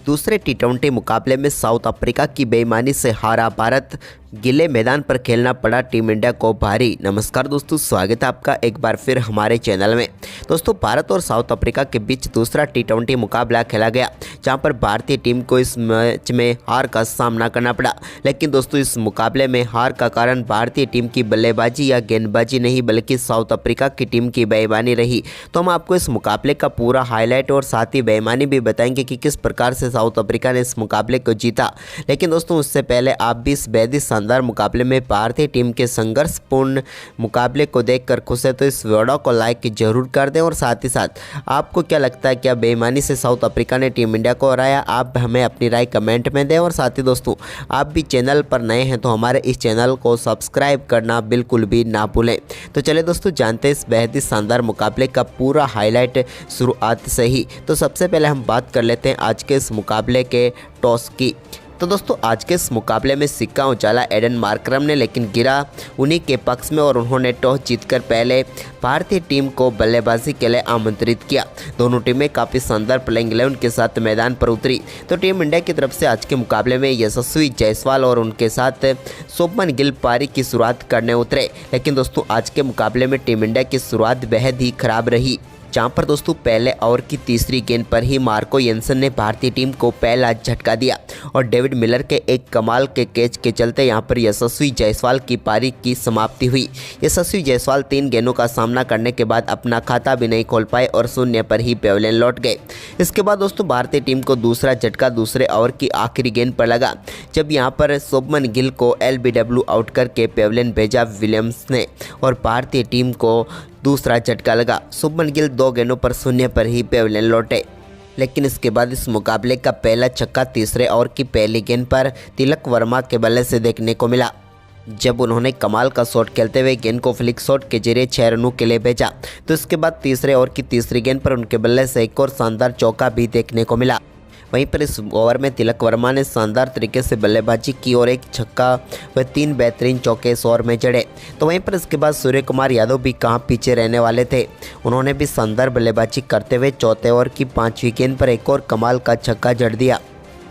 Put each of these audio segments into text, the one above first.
दूसरे टी20 मुकाबले में साउथ अफ्रीका की बेईमानी से हारा भारत, गीले मैदान पर खेलना पड़ा टीम इंडिया को भारी। नमस्कार दोस्तों, स्वागत है आपका एक बार फिर हमारे चैनल में। दोस्तों, भारत और साउथ अफ्रीका के बीच दूसरा टी20 मुकाबला खेला गया, जहां पर भारतीय टीम को इस मैच में हार का सामना करना पड़ा। लेकिन दोस्तों, इस मुकाबले में हार का कारण भारतीय टीम की बल्लेबाजी या गेंदबाजी नहीं, बल्कि साउथ अफ्रीका की टीम की बेईमानी रही। तो हम आपको इस मुकाबले का पूरा हाईलाइट और साथ ही बेईमानी भी बताएंगे कि किस प्रकार से साउथ अफ्रीका ने इस मुकाबले को जीता। लेकिन दोस्तों, उससे पहले आप भी इस बेहद शानदार मुकाबले में भारतीय टीम के संघर्षपूर्ण मुकाबले को देखकर खुश है तो इस वीडियो को लाइक जरूर कर दें। और साथ ही साथ आपको क्या लगता है, क्या बेईमानी से साउथ अफ्रीका ने टीम इंडिया को हराया? आप हमें अपनी राय कमेंट में दें। और साथ ही दोस्तों, आप भी चैनल पर नए हैं तो हमारे इस चैनल को सब्सक्राइब करना बिल्कुल भी ना भूलें। तो चलिए दोस्तों, जानते हैं इस बेहद शानदार मुकाबले का पूरा हाईलाइट शुरुआत से ही। तो सबसे पहले हम बात कर लेते हैं आज के इस मुकाबले के टॉस की। तो दोस्तों, आज के इस मुकाबले में सिक्का उछाला एडन मार्करम ने, लेकिन गिरा उन्हीं के पक्ष में और उन्होंने टॉस जीतकर पहले भारतीय टीम को बल्लेबाजी के लिए आमंत्रित किया। दोनों टीमें काफ़ी शानदार प्लेइंग 11 के साथ मैदान पर उतरी। तो टीम इंडिया की तरफ से आज के मुकाबले में यशस्वी जायसवाल और उनके साथ शुभमन गिल पारी की शुरुआत करने उतरे। लेकिन दोस्तों, आज के मुकाबले में टीम इंडिया की शुरुआत बेहद ही खराब रही, जहां पर दोस्तों पहले ओवर की तीसरी गेंद पर ही मार्को येंसन ने भारतीय टीम को पहला झटका दिया और डेविड मिलर के एक कमाल के कैच के चलते यहां पर यशस्वी जायसवाल की पारी की समाप्ति हुई। यशस्वी जायसवाल 3 गेंदों का सामना करने के बाद अपना खाता भी नहीं खोल पाए और शून्य पर ही पेविलियन लौट गए। इसके बाद दोस्तों, भारतीय टीम को दूसरा झटका दूसरे ओवर की आखिरी गेंद पर लगा, जब यहाँ पर शुभमन गिल को LBW आउट करके पेविलियन भेजा विलियम्स ने और भारतीय टीम को दूसरा झटका लगा। शुभमन गिल 2 गेंदों पर शून्य पर ही पेविलियन लौटे। लेकिन इसके बाद इस मुकाबले का पहला छक्का तीसरे ओवर की पहली गेंद पर तिलक वर्मा के बल्ले से देखने को मिला, जब उन्होंने कमाल का शॉट खेलते हुए गेंद को फ्लिक शॉट के जरिए 6 रनों के लिए भेजा। तो इसके बाद तीसरे ओवर की तीसरी गेंद पर उनके बल्ले से एक और शानदार चौका भी देखने को मिला। वहीं पर इस ओवर में तिलक वर्मा ने शानदार तरीके से बल्लेबाजी की और एक छक्का व 3 बेहतरीन चौके इस ओवर में जड़े। तो वहीं पर इसके बाद सूर्य कुमार यादव भी कहाँ पीछे रहने वाले थे, उन्होंने भी शानदार बल्लेबाजी करते हुए चौथे ओवर की 5वीं गेंद पर एक और कमाल का छक्का जड़ दिया।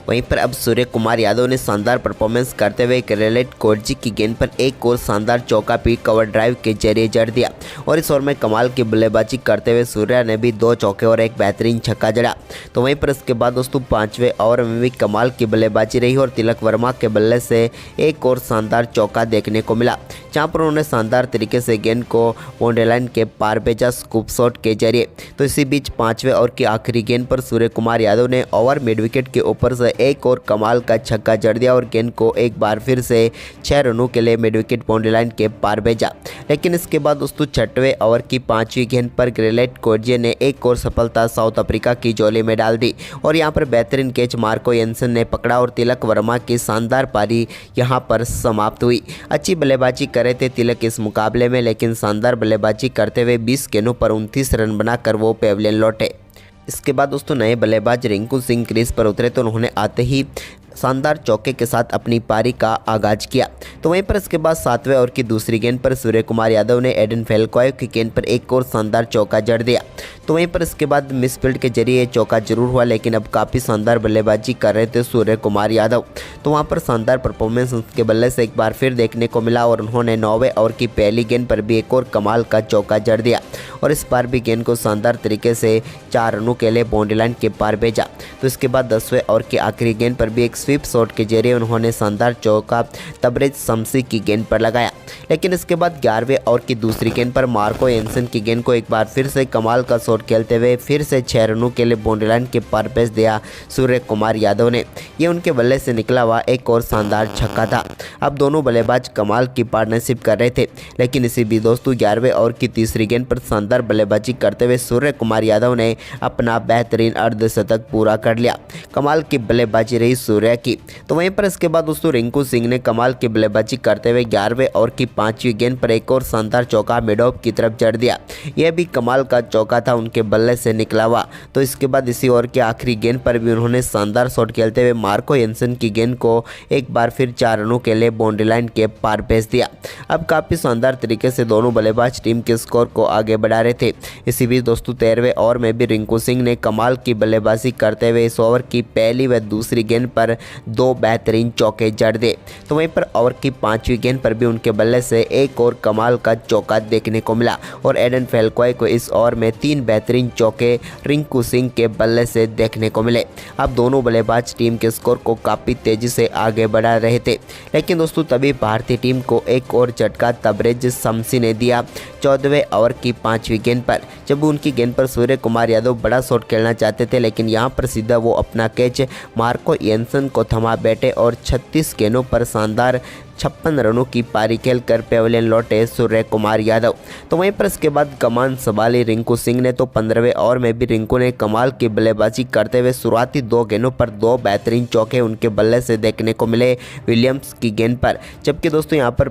वहीं पर अब सूर्य कुमार यादव ने शानदार परफॉर्मेंस करते हुए ग्रेलेट कोर्जी की गेंद पर एक और शानदार चौका भी कवर ड्राइव के जरिए जड़ दिया और इस ओवर में कमाल की बल्लेबाजी करते हुए सूर्या ने भी 2 चौके और एक बेहतरीन छक्का जड़ा। तो वहीं पर इसके बाद दोस्तों 5वें ओवर में भी कमाल की बल्लेबाजी रही और तिलक वर्मा के बल्ले से एक और शानदार चौका देखने को मिला, जहाँ पर उन्होंने शानदार तरीके से गेंद को बाउंड्री लाइन के पार भेजा स्कूप शॉट के जरिए। तो इसी बीच 5वें ओवर की आखिरी गेंद पर सूर्य कुमार यादव ने ओवर मिड विकेट के ऊपर से एक और कमाल का छक्का जड़ दिया और गेंद को एक बार फिर से 6 रनों के लिए मिड विकेट बाउंड्री लाइन के पार भेजा। लेकिन इसके बाद दोस्तों 6वें ओवर की 5वीं गेंद पर ग्रेलेट कोर्जी ने एक और सफलता साउथ अफ्रीका की झोली में डाल दी और यहां पर बेहतरीन कैच मार्को येंसन ने पकड़ा और तिलक वर्मा की शानदार पारी यहां पर समाप्त हुई। अच्छी बल्लेबाजी करे थे तिलक इस मुकाबले में, लेकिन शानदार बल्लेबाजी करते हुए 20 गेंदों पर 29 रन बनाकर वो पेविलियन लौटे। इसके बाद दोस्तों नए बल्लेबाज रिंकू सिंह क्रीज पर उतरे तो उन्होंने आते ही शानदार चौके के साथ अपनी पारी का आगाज किया। तो वहीं पर इसके बाद 7वें ओवर की दूसरी गेंद पर सूर्य कुमार यादव ने एडन फेलकॉय की गेंद पर एक और शानदार चौका जड़ दिया। तो वहीं पर इसके बाद मिसफील्ड के जरिए चौका जरूर हुआ, लेकिन अब काफ़ी शानदार बल्लेबाजी कर रहे थे सूर्य कुमार यादव। तो वहां पर शानदार परफॉर्मेंस उनके बल्ले से एक बार फिर देखने को मिला और उन्होंने 9वें ओवर की पहली गेंद पर भी एक और कमाल का चौका जड़ दिया और इस बार भी गेंद को शानदार तरीके से 4 रनों के लिए बाउंड्री लाइन के पार भेजा। तो इसके बाद 10वें ओवर की आखिरी गेंद पर भी एक स्वीप शॉट के जरिए उन्होंने शानदार चौका तबरेज शमसी की गेंद पर लगाया। लेकिन इसके बाद 11वें ओवर की दूसरी गेंद पर मार्को येंसन की गेंद को एक बार फिर से कमाल का शॉट खेलते हुए फिर से 6 रनों के लिए बाउंड्री लाइन के पार भेज दिया सूर्य कुमार यादव ने। ये उनके बल्ले से निकला हुआ एक और शानदार छक्का था। अब दोनों बल्लेबाज कमाल की पार्टनरशिप कर रहे थे, लेकिन इसी भी दोस्तों 11वें ओवर की तीसरी गेंद पर शानदार बल्लेबाजी करते हुए सूर्य कुमार यादव ने अपना बेहतरीन अर्धशतक पूरा कर लिया। कमाल की बल्लेबाजी रही सूर्या तय की। तो वहीं पर इसके बाद दोस्तों रिंकू सिंह ने कमाल की बल्लेबाजी करते हुए 11वें ओवर की 5वीं गेंद पर एक और शानदार चौका मिडऑफ की तरफ जड़ दिया। यह भी कमाल का चौका था, उनके बल्ले से निकला हुआ। तो इसके बाद इसी ओवर की आखिरी गेंद पर भी उन्होंने शानदार शॉट खेलते हुए मार्को येंसन की गेंद को एक बार फिर 4 रनों के लिए बाउंड्री लाइन के पार भेज दिया। अब काफ़ी शानदार तरीके से दोनों बल्लेबाज टीम के स्कोर को आगे बढ़ा रहे थे। इसी बीच दोस्तों 13वें ओवर में भी रिंकू सिंह ने कमाल की बल्लेबाजी करते हुए इस ओवर की पहली व दूसरी गेंद पर 2 बेहतरीन चौके जड़ दिए। तो वहीं पर ओवर की 5वीं गेंद पर भी उनके बल्ले से एक और कमाल का चौका देखने को मिला और एडन फेलकॉय को इस ओवर में 3 बेहतरीन चौके रिंकू सिंह के बल्ले से देखने को मिले। अब दोनों बल्लेबाज टीम के स्कोर को काफ़ी तेज़ी से आगे बढ़ा रहे थे, लेकिन दोस्तों तभी भारतीय टीम को एक और झटका तबरेज शमसी ने दिया 14वें ओवर की 5वीं गेंद पर, जब उनकी गेंद पर सूर्य कुमार यादव बड़ा शॉट खेलना चाहते थे, लेकिन यहां पर सीधा वो अपना कैच मार्को येंसन को थमा बैठे और 36 गेंदों पर शानदार 56 रनों की पारी खेलकर पेविलियन लौटे सूर्य कुमार यादव। तो वहीं पर इसके बाद कमान संभाली रिंकू सिंह ने। तो 15वें ओवर में भी रिंकू ने कमाल की बल्लेबाजी करते हुए शुरुआती 2 गेंदों पर 2 बेहतरीन चौके उनके बल्ले से देखने को मिले विलियम्स की गेंद पर, जबकि दोस्तों यहां पर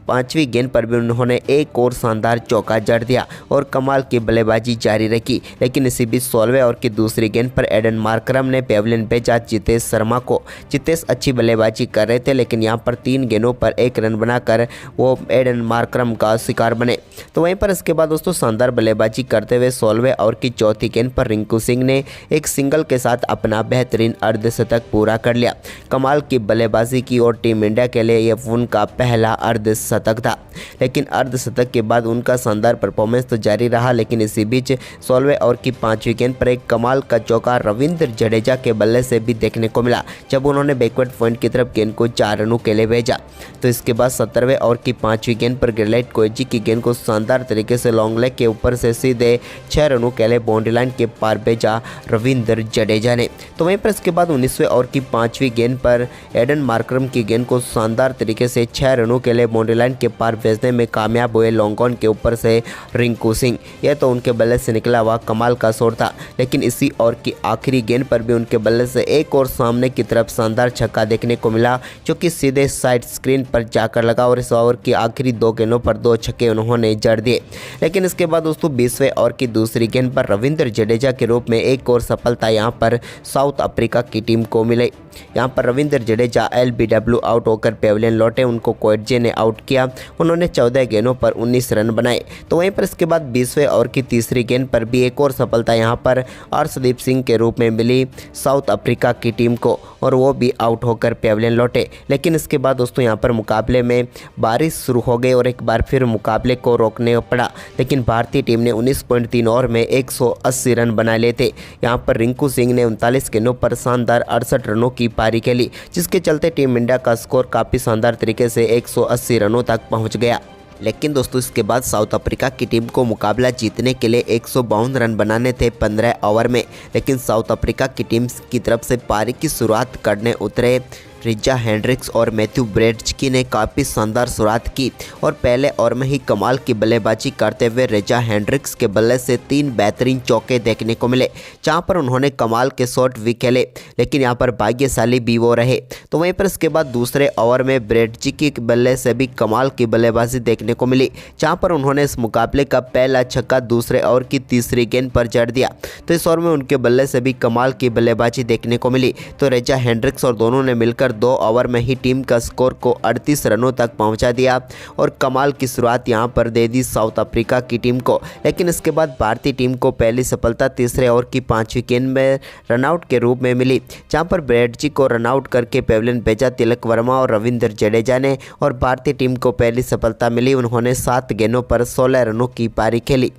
5वीं गेंद पर भी उन्होंने एक और शानदार चौका जड़ दिया और कमाल की बल्लेबाजी जारी रखी। लेकिन इसी बीच 16वें ओवर की दूसरी गेंद पर एडन मार्करम ने पेविलियन भेजा जितेश शर्मा को। जितेश अच्छी बल्लेबाजी कर रहे थे, लेकिन यहाँ पर 3 गेंदों पर 1 रन बनाकर वो एडन मार्करम का शिकार बने। तो वहीं पर इसके बाद दोस्तों शानदार बल्लेबाजी करते हुए 16वें ओवर की चौथी गेंद पर रिंकू सिंह ने एक सिंगल के साथ अपना बेहतरीन अर्धशतक पूरा कर लिया। कमाल की बल्लेबाजी की और टीम इंडिया के लिए यह उनका पहला अर्धशतक था, लेकिन अर्धशतक के बाद उनका शानदार परफॉर्मेंस तो जारी रहा। लेकिन इसी बीच 16वें ओवर की 5वीं गेंद पर एक कमाल का चौका रविंद्र जडेजा के बल्ले से भी देखने को मिला, जब उन्होंने बैकवर्ड पॉइंट की तरफ गेंद को 4 रनों के लिए भेजा। तो इसके बाद 17वें ओवर की 5वीं गेंद पर गिरलाइट कोएजी की गेंद को शानदार तरीके से लॉन्ग लेग के ऊपर से सीधे 6 रनों के लिए बाउंड्री लाइन के पार भेजा रविंद्र जडेजा ने। तो वहीं पर इसके बाद 19वें ओवर की 5वीं गेंद पर एडन मार्करम की गेंद को शानदार तरीके से 6 रनों के लिए बाउंड्री लाइन के पार भेजने में कामयाब हुए लॉन्ग ऑन के ऊपर से रिंकू सिंह। यह तो उनके बल्ले से निकला हुआ कमाल का शॉट था, लेकिन इसी ओवर की आखिरी गेंद पर भी उनके बल्ले से एक और सामने की तरफ शानदार छक्का देखने को मिला, जो कि सीधे साइड स्क्रीन पर जाकर लगा और इस ओवर की आखिरी 2 गेंदों पर 2 छक्के उन्होंने जड़ दिए। लेकिन इसके बाद दोस्तों 20वें ओवर की दूसरी गेंद पर रविंद्र जडेजा के रूप में एक और सफलता यहां पर साउथ अफ्रीका की टीम को मिली। यहां पर रविंद्र जडेजा LBW आउट होकर पेविलियन लौटे, उनको कोएजे ने आउट किया। उन्होंने 14 गेंदों पर 19 रन बनाए। तो वहीं पर इसके बाद 20वें ओवर की तीसरी गेंद पर भी एक और सफलता यहां पर अर्शदीप सिंह के रूप में मिली साउथ अफ्रीका की टीम को, और वो भी आउट होकर पेविलियन लौटे। लेकिन इसके बाद दोस्तों यहां पर मुकाबले में बारिश शुरू हो गई और एक बार फिर मुकाबले को रोकने पड़ा, लेकिन भारतीय टीम ने 19.3 ओवर में 180 रन बना लिए थे। यहाँ पर रिंकू सिंह ने 39 गेंदों पर शानदार 68 रनों की पारी खेली, जिसके चलते टीम इंडिया का स्कोर काफ़ी शानदार तरीके से 180 रनों तक पहुँच गया। लेकिन दोस्तों इसके बाद साउथ अफ्रीका की टीम को मुकाबला जीतने के लिए 152 रन बनाने थे 15 ओवर में, लेकिन साउथ अफ्रीका की टीम की तरफ से पारी की शुरुआत करने उतरे रिचा हेंड्रिक्स और मैथ्यू ब्रेड्सकी ने काफ़ी शानदार शुरुआत की और पहले ओवर में ही कमाल की बल्लेबाजी करते हुए रिचा हेंड्रिक्स के बल्ले से 3 बेहतरीन चौके देखने को मिले, जहां पर उन्होंने कमाल के शॉट भी खेले, लेकिन यहां पर भाग्यशाली भी वो रहे। तो वहीं पर इसके बाद दूसरे ओवर में ब्रेड्सकी के बल्ले से भी कमाल की बल्लेबाजी देखने को मिली, जहां पर उन्होंने इस मुकाबले का पहला छक्का दूसरे ओवर की तीसरी गेंद पर जड़ दिया। तो इस ओवर में उनके बल्ले से भी कमाल की बल्लेबाजी देखने को मिली। तो रिचा हेंड्रिक्स और दोनों ने मिलकर 2 ओवर में ही टीम का स्कोर को 38 रनों तक पहुंचा दिया और कमाल की शुरुआत यहां पर दे दी साउथ अफ्रीका की टीम को। लेकिन इसके बाद भारतीय टीम को पहली सफलता तीसरे ओवर की 5वीं गेंद में रनआउट के रूप में मिली, जहां पर ब्रेडजी को रनआउट करके पेविलियन भेजा तिलक वर्मा और रविंद्र जडेजा ने, और भारतीय टीम को पहली सफलता मिली। उन्होंने 7 गेंदों पर 16 रनों की पारी खेली।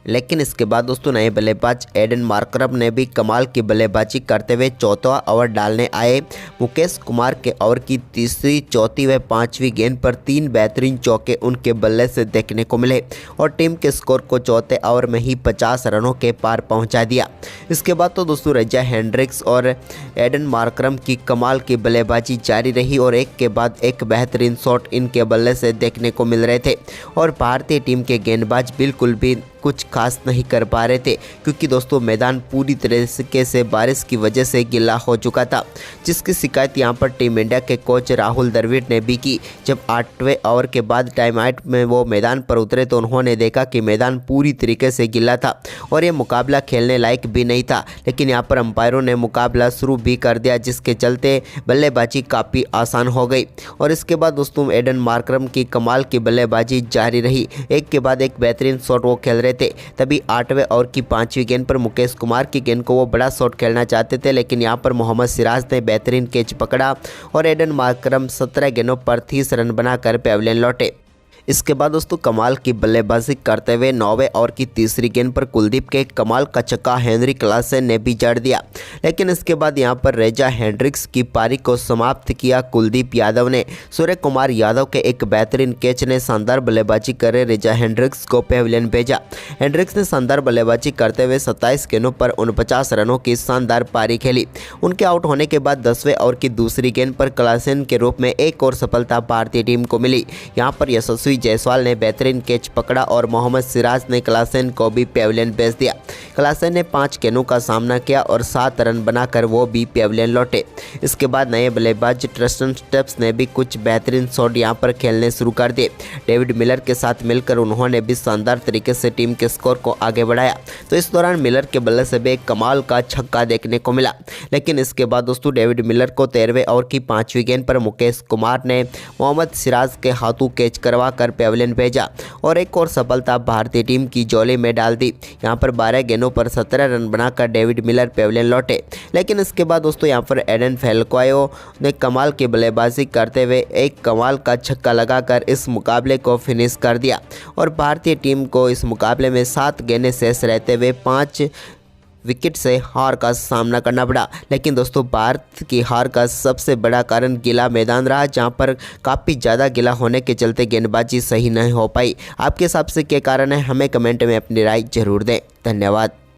लेकिन इसके बाद दोस्तों नए बल्लेबाज एडन मार्करम ने भी कमाल की बल्लेबाजी करते हुए चौथा ओवर डालने आए। मुकेश कुमार के ओवर की तीसरी, चौथी व 5वीं गेंद पर 3 बेहतरीन चौके उनके बल्ले से देखने को मिले और टीम के स्कोर को चौथे ओवर में ही 50 रनों के पार पहुंचा दिया। इसके बाद तो दोस्तों रिचा हेंड्रिक्स और एडन मार्करम की कमाल की बल्लेबाजी जारी रही और एक के बाद एक बेहतरीन शॉट इनके बल्ले से देखने को मिल रहे थे और भारतीय टीम के गेंदबाज बिल्कुल भी कुछ खास नहीं कर पा रहे थे, क्योंकि दोस्तों मैदान पूरी तरीके से बारिश की वजह से गीला हो चुका था, जिसकी शिकायत यहां पर टीम इंडिया के कोच राहुल द्रविड़ ने भी की। जब 8वें ओवर के बाद टाइम आउट में वो मैदान पर उतरे तो उन्होंने देखा कि मैदान पूरी तरीके से गीला था और ये मुकाबला खेलने लायक भी नहीं था। लेकिन यहाँ पर अंपायरों ने मुकाबला शुरू भी कर दिया, जिसके चलते बल्लेबाजी काफ़ी आसान हो गई। और इसके बाद दोस्तों एडन मार्करम की कमाल की बल्लेबाजी जारी रही, एक के बाद एक बेहतरीन शॉट वो खेल रहे थे। तभी 8वें ओवर की 5वीं गेंद पर मुकेश कुमार की गेंद को वो बड़ा शॉट खेलना चाहते थे, लेकिन यहाँ पर मोहम्मद सिराज ने बेहतरीन कैच पकड़ा और एडन मार्करम 17 गेंदों पर 30 रन बनाकर पेविलियन लौटे। इसके बाद दोस्तों कमाल की बल्लेबाजी करते हुए 9वें ओवर की तीसरी गेंद पर कुलदीप के कमाल का छक्का हेनरी क्लासन ने भी जड़ दिया, लेकिन इसके बाद यहां पर रेजा हेंड्रिक्स की पारी को समाप्त किया कुलदीप यादव ने। सूर्य कुमार यादव के एक बेहतरीन कैच ने शानदार बल्लेबाजी कर रेजा हेंड्रिक्स को पेविलियन भेजा। हेंड्रिक्स ने शानदार बल्लेबाजी करते हुए 27 गेंदों पर 49 रनों की शानदार पारी खेली। उनके आउट होने के बाद 10वें ओवर की दूसरी गेंद पर क्लासन के रूप में एक और सफलता भारतीय टीम को मिली। यहाँ पर यशस्वी जायसवाल ने बेहतरीन कैच पकड़ा और मोहम्मद सिराज ने क्लासन को भी पेविलियन भेज दिया। क्लासन ने 5 गेंदों का सामना किया और 7 रन बनाकर वो भी पेविलियन लौटे। इसके बाद नए बल्लेबाज ट्रिस्टन स्टेप्स ने भी कुछ बेहतरीन शॉट यहां पर खेलने शुरू कर दिए। डेविड मिलर के साथ मिलकर उन्होंने भी शानदार तरीके से टीम के स्कोर को आगे बढ़ाया। तो इस दौरान मिलर के बल्ले से भी एक कमाल का छक्का देखने को मिला, लेकिन इसके बाद दोस्तों डेविड मिलर को 13वें ओवर की 5वीं गेंद पर मुकेश कुमार ने मोहम्मद सिराज के हाथों कैच करवा कर पेविलियन भेजा और एक और सफलता भारतीय टीम की झोली में डाल दी। यहां पर 12 गेंदों पर 17 रन बनाकर डेविड मिलर पेविलियन लौटे, लेकिन इसके बाद दोस्तों यहां पर एडन फेल्कायो ने कमाल की बल्लेबाजी करते हुए एक कमाल का छक्का लगाकर इस मुकाबले को फिनिश कर दिया और भारतीय टीम को इस मुकाबले में 7 गेंदें शेष रहते हुए 5 विकेट से हार का सामना करना पड़ा। लेकिन दोस्तों भारत की हार का सबसे बड़ा कारण गीला मैदान रहा, जहां पर काफ़ी ज़्यादा गीला होने के चलते गेंदबाजी सही नहीं हो पाई। आपके हिसाब से क्या कारण है, हमें कमेंट में अपनी राय जरूर दें। धन्यवाद।